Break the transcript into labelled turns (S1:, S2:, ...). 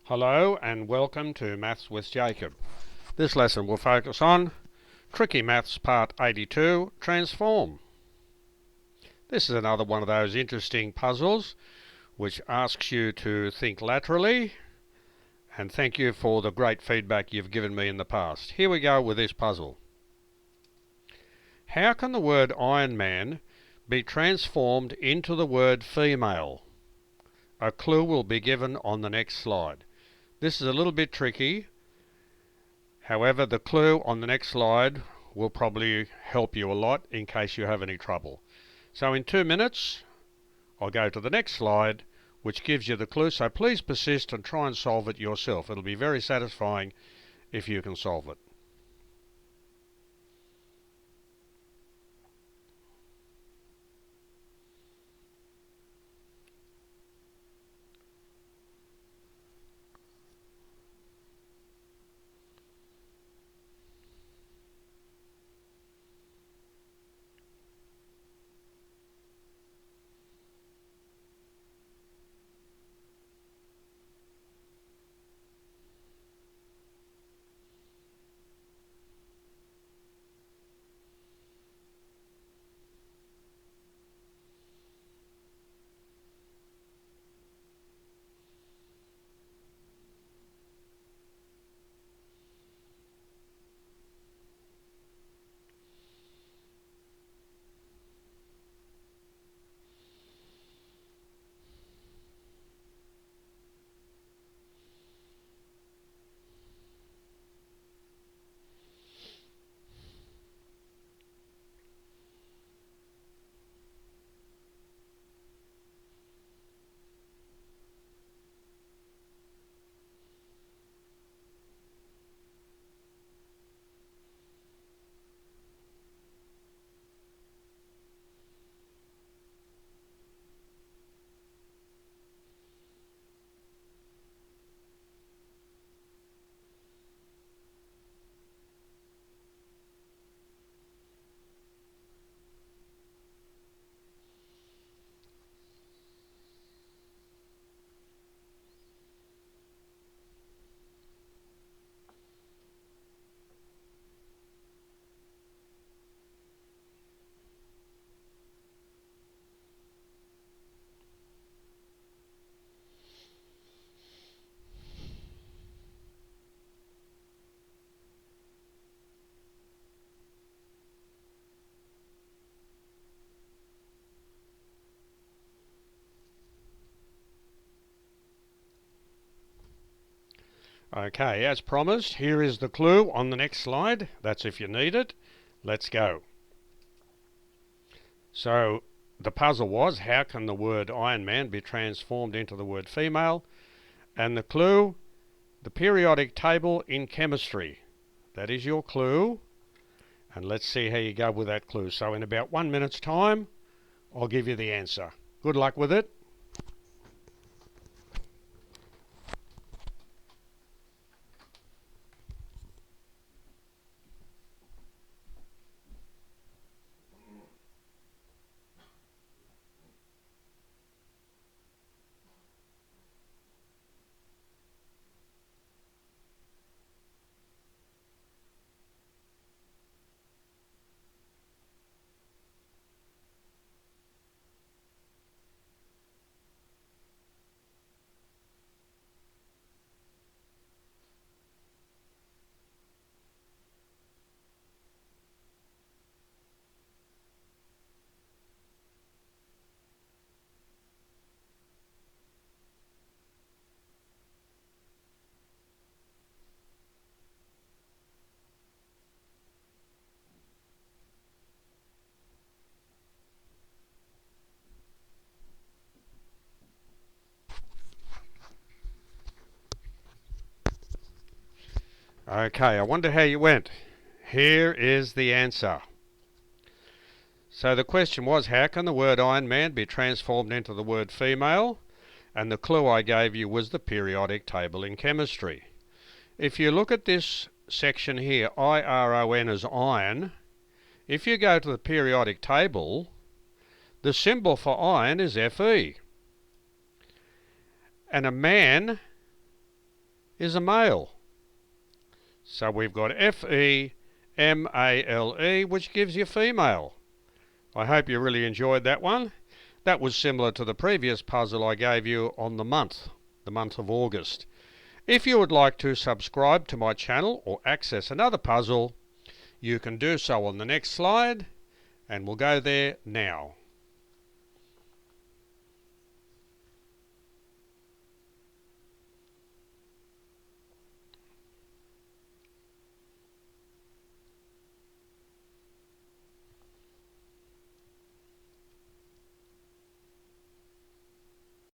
S1: Hello and welcome to Maths with Jacob. This lesson will focus on Tricky Maths Part 82, Transform. This is another one of those interesting puzzles which asks you to think laterally, and thank you for the great feedback you've given me in the past. Here we go with this puzzle. How can the word Iron Man be transformed into the word female? A clue will be given on the next slide. This is a little bit tricky. However, the clue on the next slide will probably help you a lot in case you have any trouble. So in 2 minutes, I'll go to the next slide, which gives you the clue. So please persist and try and solve it yourself. It'll be very satisfying if you can solve it. Okay, as promised, here is the clue on the next slide. That's if you need it. Let's go. So the puzzle was, how can the word Iron Man be transformed into the word female? And the clue, the periodic table in chemistry. That is your clue. And let's see how you go with that clue. So in about 1 minute's time, I'll give you the answer. Good luck with it. Okay, I wonder how you went. Here is the answer. So the question was, how can the word Iron Man be transformed into the word female? And the clue I gave you was the periodic table in chemistry. If you look at this section here, IRON is iron. If you go to the periodic table, the symbol for iron is Fe. And a man is a male. So we've got Female, which gives you female. I hope you really enjoyed that one. That was similar to the previous puzzle I gave you on the month of August. If you would like to subscribe to my channel or access another puzzle, you can do so on the next slide, and we'll go there now.